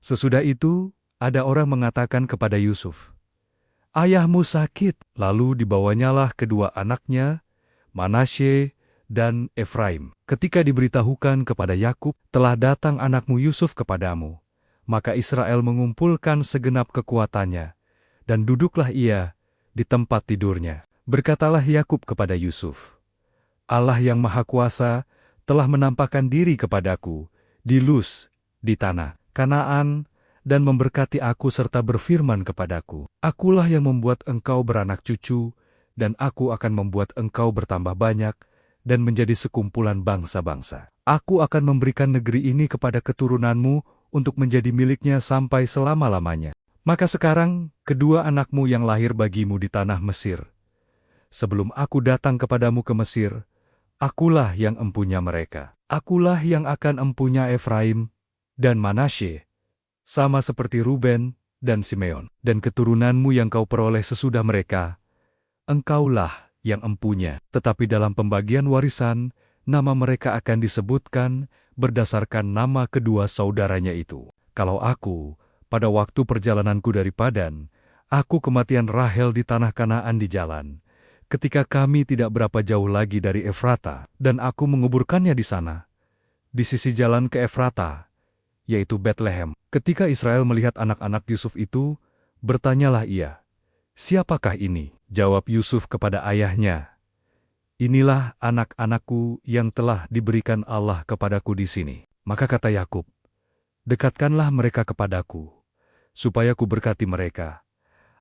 Sesudah itu, ada orang mengatakan kepada Yusuf, "Ayahmu sakit." Lalu dibawanyalah kedua anaknya, Manasye dan Efraim. Ketika diberitahukan kepada Yakub, "Telah datang anakmu Yusuf kepadamu," maka Israel mengumpulkan segenap kekuatannya, dan duduklah ia di tempat tidurnya. Berkatalah Yakub kepada Yusuf, "Allah yang Maha Kuasa telah menampakkan diri kepadaku di Luz, di tanah Kanaan, dan memberkati aku serta berfirman kepadaku, 'Akulah yang membuat engkau beranak cucu, dan aku akan membuat engkau bertambah banyak dan menjadi sekumpulan bangsa-bangsa. Aku akan memberikan negeri ini kepada keturunanmu untuk menjadi miliknya sampai selama-lamanya.' Maka sekarang kedua anakmu yang lahir bagimu di tanah Mesir. Sebelum aku datang kepadamu ke Mesir, akulah yang empunya mereka. Akulah yang akan empunya Efraim dan Manasye, sama seperti Ruben dan Simeon. Dan keturunanmu yang kau peroleh sesudah mereka, engkaulah yang empunya. Tetapi dalam pembagian warisan, nama mereka akan disebutkan berdasarkan nama kedua saudaranya itu. Kalau aku, pada waktu perjalananku dari Padan, aku kematian Rahel di tanah Kanaan di jalan, ketika kami tidak berapa jauh lagi dari Efrata, dan aku menguburkannya di sana, di sisi jalan ke Efrata, yaitu Betlehem. Ketika Israel melihat anak-anak Yusuf itu, bertanyalah ia, 'Siapakah ini?' Jawab Yusuf kepada ayahnya, 'Inilah anak-anakku yang telah diberikan Allah kepadaku di sini.' Maka kata Yakub, 'Dekatkanlah mereka kepadaku, supaya ku berkati mereka.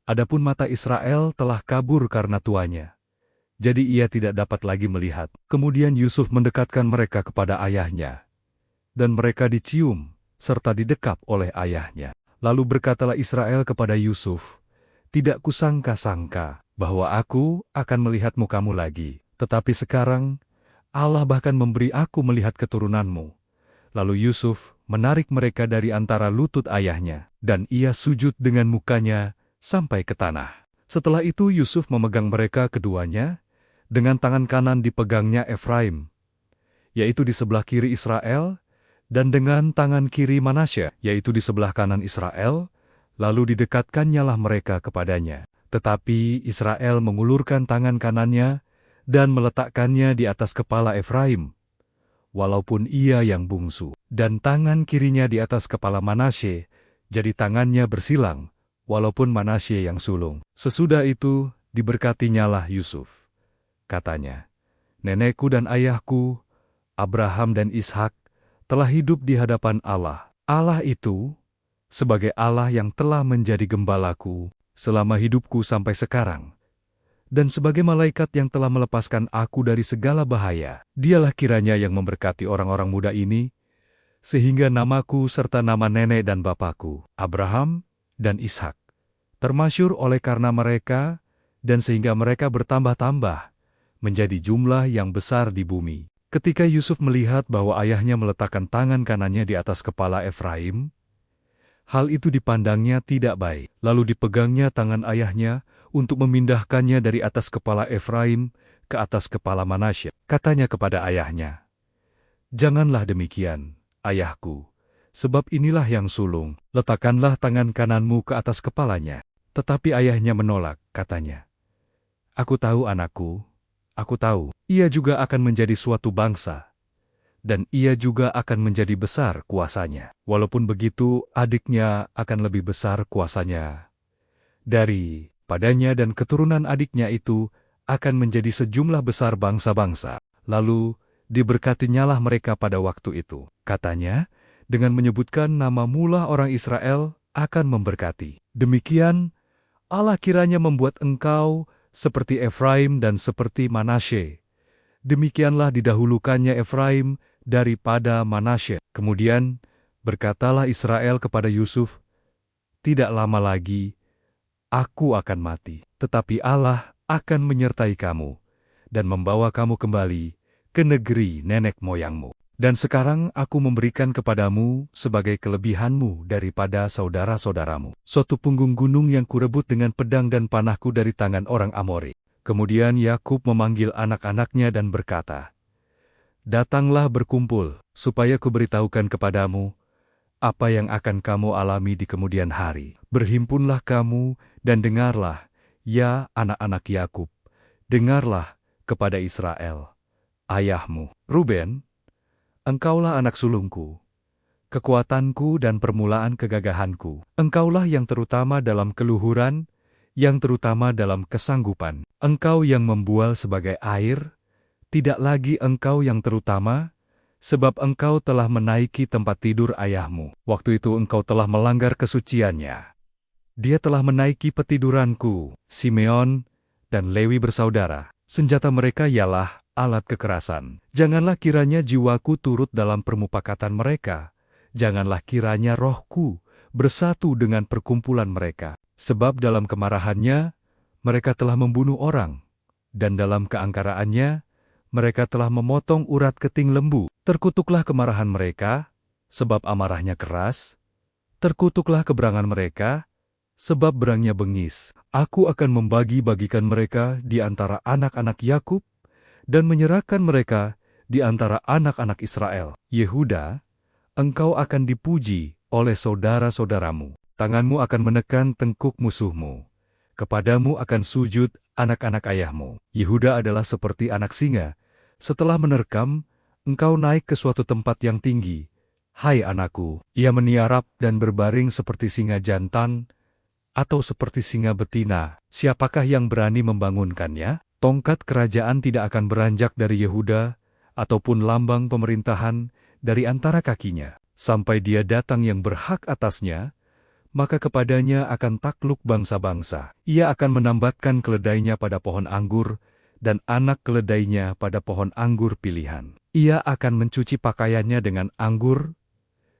Adapun mata Israel telah kabur karena tuanya, jadi ia tidak dapat lagi melihat.' Kemudian Yusuf mendekatkan mereka kepada ayahnya, dan mereka dicium serta didekap oleh ayahnya. Lalu berkatalah Israel kepada Yusuf, 'Tidak kusangka-sangka bahwa aku akan melihat mukamu lagi, tetapi sekarang Allah bahkan memberi aku melihat keturunanmu.' Lalu Yusuf menarik mereka dari antara lutut ayahnya, dan ia sujud dengan mukanya sampai ke tanah. Setelah itu Yusuf memegang mereka keduanya, dengan tangan kanan dipegangnya Efraim, yaitu di sebelah kiri Israel, dan dengan tangan kiri Manasye, yaitu di sebelah kanan Israel, lalu didekatkannyalah mereka kepadanya. Tetapi Israel mengulurkan tangan kanannya dan meletakkannya di atas kepala Efraim, walaupun ia yang bungsu, dan tangan kirinya di atas kepala Manasye, jadi tangannya bersilang, walaupun Manasye yang sulung. Sesudah itu diberkatinyalah Yusuf. Katanya, 'Nenekku dan ayahku, Abraham dan Ishak, telah hidup di hadapan Allah. Allah itu sebagai Allah yang telah menjadi gembalaku selama hidupku sampai sekarang, dan sebagai malaikat yang telah melepaskan aku dari segala bahaya. Dialah kiranya yang memberkati orang-orang muda ini, sehingga namaku serta nama nenek dan bapakku, Abraham dan Ishak, termasyhur oleh karena mereka, dan sehingga mereka bertambah-tambah menjadi jumlah yang besar di bumi.' Ketika Yusuf melihat bahwa ayahnya meletakkan tangan kanannya di atas kepala Efraim, hal itu dipandangnya tidak baik. Lalu dipegangnya tangan ayahnya untuk memindahkannya dari atas kepala Efraim ke atas kepala Manasye. Katanya kepada ayahnya, 'Janganlah demikian, ayahku, sebab inilah yang sulung. Letakkanlah tangan kananmu ke atas kepalanya.' Tetapi ayahnya menolak, katanya, 'Aku tahu anakku, aku tahu, ia juga akan menjadi suatu bangsa, dan ia juga akan menjadi besar kuasanya. Walaupun begitu, adiknya akan lebih besar kuasanya daripadanya, dan keturunan adiknya itu akan menjadi sejumlah besar bangsa-bangsa.' Lalu diberkatinyalah mereka pada waktu itu. Katanya, dengan menyebutkan nama mula orang Israel akan memberkati. 'Demikian, Allah kiranya membuat engkau seperti Efraim dan seperti Manasye.' Demikianlah didahulukannya Efraim daripada Manasye. Kemudian berkatalah Israel kepada Yusuf, 'Tidak lama lagi, aku akan mati, tetapi Allah akan menyertai kamu dan membawa kamu kembali ke negeri nenek moyangmu. Dan sekarang aku memberikan kepadamu sebagai kelebihanmu daripada saudara-saudaramu suatu punggung gunung yang kurebut dengan pedang dan panahku dari tangan orang Amori.' Kemudian Yakub memanggil anak-anaknya dan berkata, 'Datanglah berkumpul, supaya kuberitahukan kepadamu apa yang akan kamu alami di kemudian hari. Berhimpunlah kamu dan dengarlah, ya anak-anak Yakub, dengarlah kepada Israel, ayahmu. Ruben, engkaulah anak sulungku, kekuatanku dan permulaan kegagahanku. Engkaulah yang terutama dalam keluhuran, yang terutama dalam kesanggupan. Engkau yang membual sebagai air, tidak lagi engkau yang terutama, sebab engkau telah menaiki tempat tidur ayahmu. Waktu itu engkau telah melanggar kesuciannya. Dia telah menaiki petiduranku. Simeon dan Lewi bersaudara. Senjata mereka ialah alat kekerasan. Janganlah kiranya jiwaku turut dalam permupakatan mereka. Janganlah kiranya rohku bersatu dengan perkumpulan mereka. Sebab dalam kemarahannya, mereka telah membunuh orang. Dan dalam keangkaraannya, mereka telah memotong urat keting lembu. Terkutuklah kemarahan mereka, sebab amarahnya keras. Terkutuklah keberangan mereka, sebab berangnya bengis. Aku akan membagi-bagikan mereka di antara anak-anak Yakub, dan menyerahkan mereka di antara anak-anak Israel. Yehuda, engkau akan dipuji oleh saudara-saudaramu. Tanganmu akan menekan tengkuk musuhmu. Kepadamu akan sujud anak-anak ayahmu. Yehuda adalah seperti anak singa. Setelah menerkam, engkau naik ke suatu tempat yang tinggi. Hai anakku, ia meniarap dan berbaring seperti singa jantan, atau seperti singa betina. Siapakah yang berani membangunkannya? Tongkat kerajaan tidak akan beranjak dari Yehuda, ataupun lambang pemerintahan dari antara kakinya. Sampai dia datang yang berhak atasnya, maka kepadanya akan takluk bangsa-bangsa. Ia akan menambatkan keledainya pada pohon anggur, dan anak keledainya pada pohon anggur pilihan. Ia akan mencuci pakaiannya dengan anggur,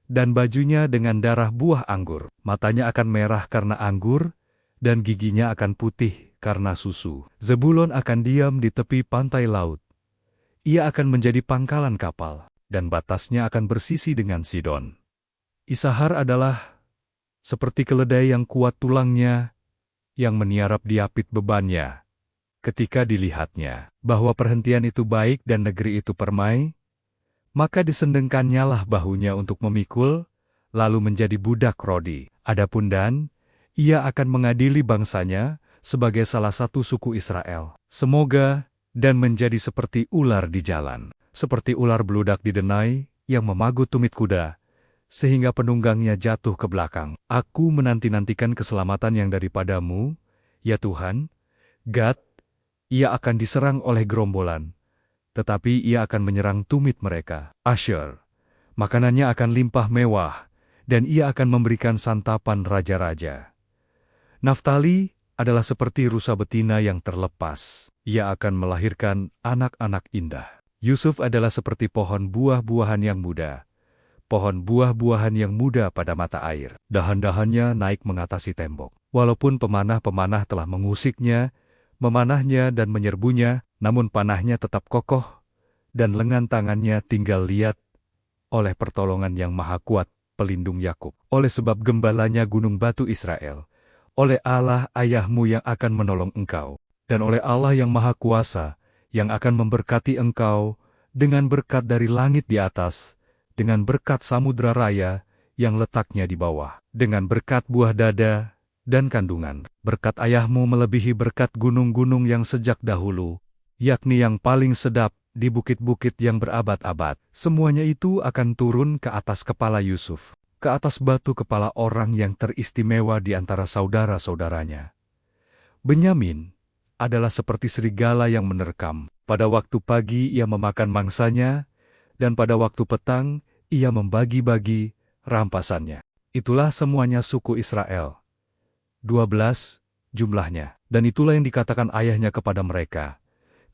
dan bajunya dengan darah buah anggur. Matanya akan merah karena anggur, dan giginya akan putih karena susu. Zebulon akan diam di tepi pantai laut. Ia akan menjadi pangkalan kapal, dan batasnya akan bersisi dengan Sidon. Isahar adalah seperti keledai yang kuat tulangnya, yang meniarap diapit bebannya. Ketika dilihatnya bahwa perhentian itu baik dan negeri itu permai, maka disendengkannyalah bahunya untuk memikul, lalu menjadi budak Rodi. Adapun Dan, ia akan mengadili bangsanya sebagai salah satu suku Israel. Semoga Dan menjadi seperti ular di jalan, seperti ular beludak di denai yang memagut tumit kuda, sehingga penunggangnya jatuh ke belakang. Aku menanti-nantikan keselamatan yang daripadamu, ya Tuhan. Gad, ia akan diserang oleh gerombolan, tetapi ia akan menyerang tumit mereka. Asher, makanannya akan limpah mewah, dan ia akan memberikan santapan raja-raja. Naftali adalah seperti rusa betina yang terlepas. Ia akan melahirkan anak-anak indah. Yusuf adalah seperti pohon buah-buahan yang muda. Pohon buah-buahan yang muda pada mata air. Dahan-dahannya naik mengatasi tembok. Walaupun pemanah-pemanah telah mengusiknya, memanahnya dan menyerbunya, namun panahnya tetap kokoh, dan lengan tangannya tinggal liat oleh pertolongan yang maha kuat, pelindung Yakub. Oleh sebab gembalanya gunung batu Israel, oleh Allah ayahmu yang akan menolong engkau, dan oleh Allah yang maha kuasa, yang akan memberkati engkau, dengan berkat dari langit di atas, dengan berkat samudra raya yang letaknya di bawah, dengan berkat buah dada dan kandungan. Berkat ayahmu melebihi berkat gunung-gunung yang sejak dahulu, yakni yang paling sedap di bukit-bukit yang berabad-abad. Semuanya itu akan turun ke atas kepala Yusuf, ke atas batu kepala orang yang teristimewa di antara saudara-saudaranya. Benyamin adalah seperti serigala yang menerkam. Pada waktu pagi ia memakan mangsanya, dan pada waktu petang ia membagi-bagi rampasannya. Itulah semuanya suku Israel. 12 jumlahnya. Dan itulah yang dikatakan ayahnya kepada mereka.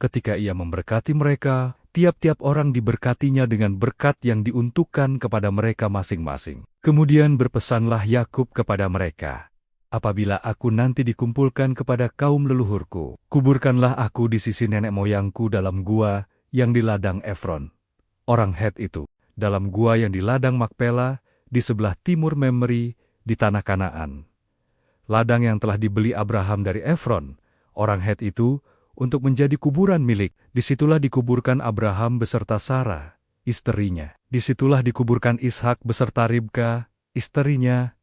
Ketika ia memberkati mereka, tiap-tiap orang diberkatinya dengan berkat yang diuntukkan kepada mereka masing-masing. Kemudian berpesanlah Yakub kepada mereka, apabila aku nanti dikumpulkan kepada kaum leluhurku, kuburkanlah aku di sisi nenek moyangku dalam gua yang di ladang Efron, orang Het itu, dalam gua yang di ladang Makpela, di sebelah timur Memri, di tanah Kanaan. Ladang yang telah dibeli Abraham dari Efron, orang Het itu, untuk menjadi kuburan milik. Disitulah dikuburkan Abraham beserta Sarah, istrinya. Disitulah dikuburkan Ishak beserta Ribka, istrinya,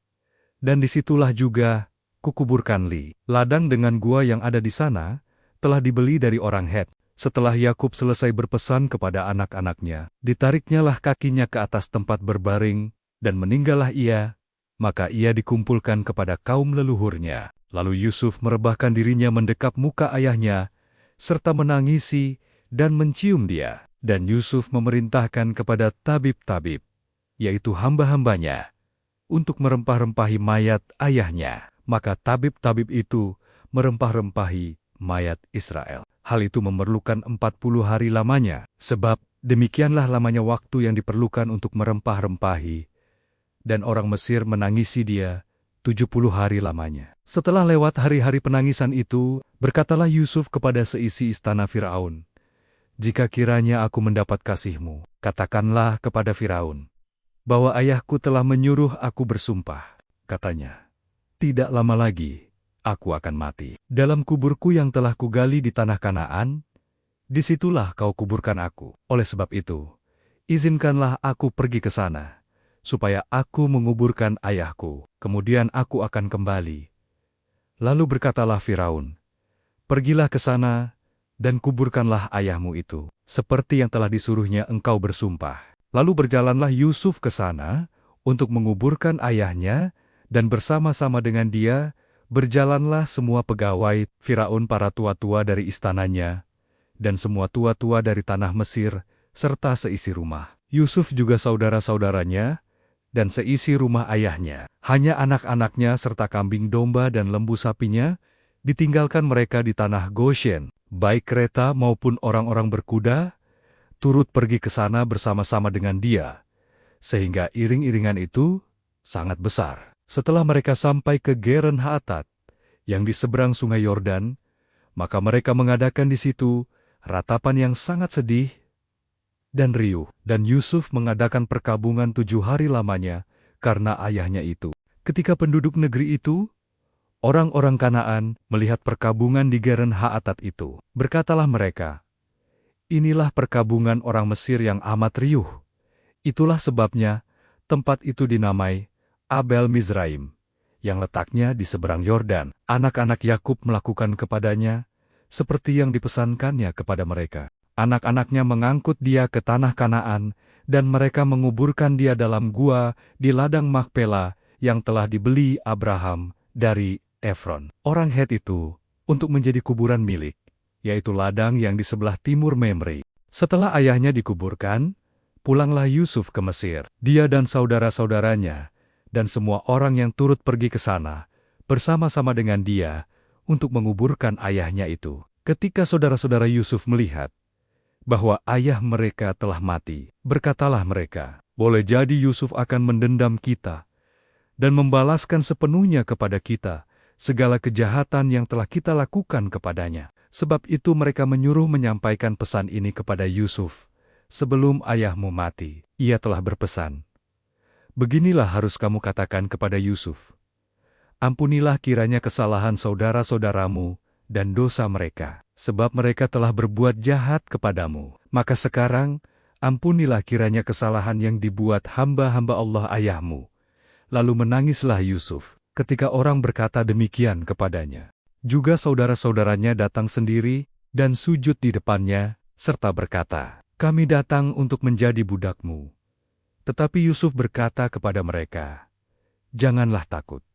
dan disitulah juga kukuburkan Li. Ladang dengan gua yang ada di sana telah dibeli dari orang Het. Setelah Yakub selesai berpesan kepada anak-anaknya, ditariknyalah kakinya ke atas tempat berbaring, dan meninggallah ia, maka ia dikumpulkan kepada kaum leluhurnya. Lalu Yusuf merebahkan dirinya mendekap muka ayahnya, serta menangisi dan mencium dia. Dan Yusuf memerintahkan kepada tabib-tabib, yaitu hamba-hambanya, untuk merempah-rempahi mayat ayahnya. Maka tabib-tabib itu merempah-rempahi mayat Israel. Hal itu memerlukan 40 hari lamanya, sebab demikianlah lamanya waktu yang diperlukan untuk merempah-rempahi. Dan orang Mesir menangisi dia 70 hari lamanya. Setelah lewat hari-hari penangisan itu, berkatalah Yusuf kepada seisi istana Firaun, "Jika kiranya aku mendapat kasihmu, katakanlah kepada Firaun, bahwa ayahku telah menyuruh aku bersumpah." Katanya, "Tidak lama lagi, aku akan mati. Dalam kuburku yang telah kugali di tanah Kanaan, disitulah kau kuburkan aku. Oleh sebab itu, izinkanlah aku pergi ke sana, supaya aku menguburkan ayahku. Kemudian aku akan kembali." Lalu berkatalah Firaun, "Pergilah ke sana, dan kuburkanlah ayahmu itu, seperti yang telah disuruhnya engkau bersumpah." Lalu berjalanlah Yusuf ke sana untuk menguburkan ayahnya, dan bersama-sama dengan dia berjalanlah semua pegawai Firaun, para tua-tua dari istananya, dan semua tua-tua dari tanah Mesir, serta seisi rumah. Yusuf juga saudara-saudaranya, dan seisi rumah ayahnya. Hanya anak-anaknya serta kambing domba dan lembu sapinya ditinggalkan mereka di tanah Goshen. Baik kereta maupun orang-orang berkuda turut pergi ke sana bersama-sama dengan dia, sehingga iring-iringan itu sangat besar. Setelah mereka sampai ke Geren Haatat, yang di seberang sungai Yordan, maka mereka mengadakan di situ ratapan yang sangat sedih dan riuh. Dan Yusuf mengadakan perkabungan 7 hari lamanya karena ayahnya itu. Ketika penduduk negeri itu, orang-orang Kanaan, melihat perkabungan di Geren Haatat itu, berkatalah mereka, "Inilah perkabungan orang Mesir yang amat riuh." Itulah sebabnya tempat itu dinamai Abel Mizraim, yang letaknya di seberang Yordan. Anak-anak Yakub melakukan kepadanya seperti yang dipesankannya kepada mereka. Anak-anaknya mengangkut dia ke tanah Kanaan, dan mereka menguburkan dia dalam gua di ladang Makpela yang telah dibeli Abraham dari Efron, orang Het itu, untuk menjadi kuburan milik, yaitu ladang yang di sebelah timur Memre. Setelah ayahnya dikuburkan, pulanglah Yusuf ke Mesir, dia dan saudara-saudaranya, dan semua orang yang turut pergi ke sana, bersama-sama dengan dia, untuk menguburkan ayahnya itu. Ketika saudara-saudara Yusuf melihat bahwa ayah mereka telah mati, berkatalah mereka, "Boleh jadi Yusuf akan mendendam kita, dan membalaskan sepenuhnya kepada kita segala kejahatan yang telah kita lakukan kepadanya." Sebab itu mereka menyuruh menyampaikan pesan ini kepada Yusuf. "Sebelum ayahmu mati, ia telah berpesan, beginilah harus kamu katakan kepada Yusuf, ampunilah kiranya kesalahan saudara-saudaramu dan dosa mereka, sebab mereka telah berbuat jahat kepadamu. Maka sekarang, ampunilah kiranya kesalahan yang dibuat hamba-hamba Allah ayahmu." Lalu menangislah Yusuf ketika orang berkata demikian kepadanya. Juga saudara-saudaranya datang sendiri dan sujud di depannya, serta berkata, "Kami datang untuk menjadi budakmu." Tetapi Yusuf berkata kepada mereka, "Janganlah takut,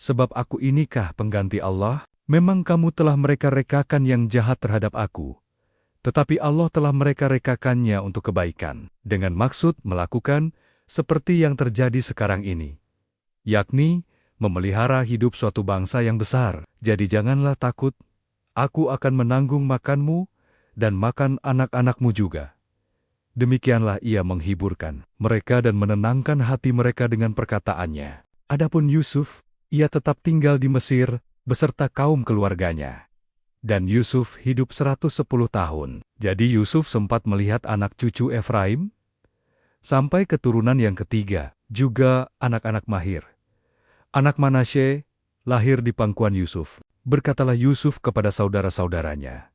sebab aku inikah pengganti Allah? Memang kamu telah mereka-rekakan yang jahat terhadap aku, tetapi Allah telah mereka-rekakannya untuk kebaikan, dengan maksud melakukan seperti yang terjadi sekarang ini, yakni memelihara hidup suatu bangsa yang besar. Jadi janganlah takut, aku akan menanggung makanmu dan makan anak-anakmu juga." Demikianlah ia menghiburkan mereka dan menenangkan hati mereka dengan perkataannya. Adapun Yusuf, ia tetap tinggal di Mesir beserta kaum keluarganya. Dan Yusuf hidup 110 tahun. Jadi Yusuf sempat melihat anak cucu Efraim, sampai keturunan yang ketiga, juga anak-anak Mahir. Anak Manasye lahir di pangkuan Yusuf. Berkatalah Yusuf kepada saudara-saudaranya,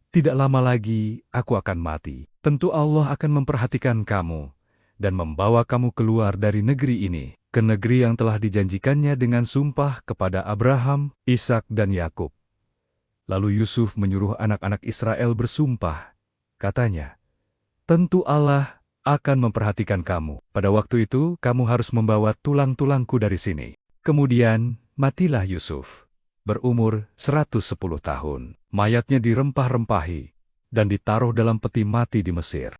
"Tidak lama lagi aku akan mati. Tentu Allah akan memperhatikan kamu dan membawa kamu keluar dari negeri ini." ke negeri yang telah dijanjikannya dengan sumpah kepada Abraham, Ishak dan Yakub. Lalu Yusuf menyuruh anak-anak Israel bersumpah. Katanya, "Tentu Allah akan memperhatikan kamu. Pada waktu itu, kamu harus membawa tulang-tulangku dari sini." Kemudian, matilah Yusuf, berumur 110 tahun. Mayatnya dirempah-rempahi dan ditaruh dalam peti mati di Mesir.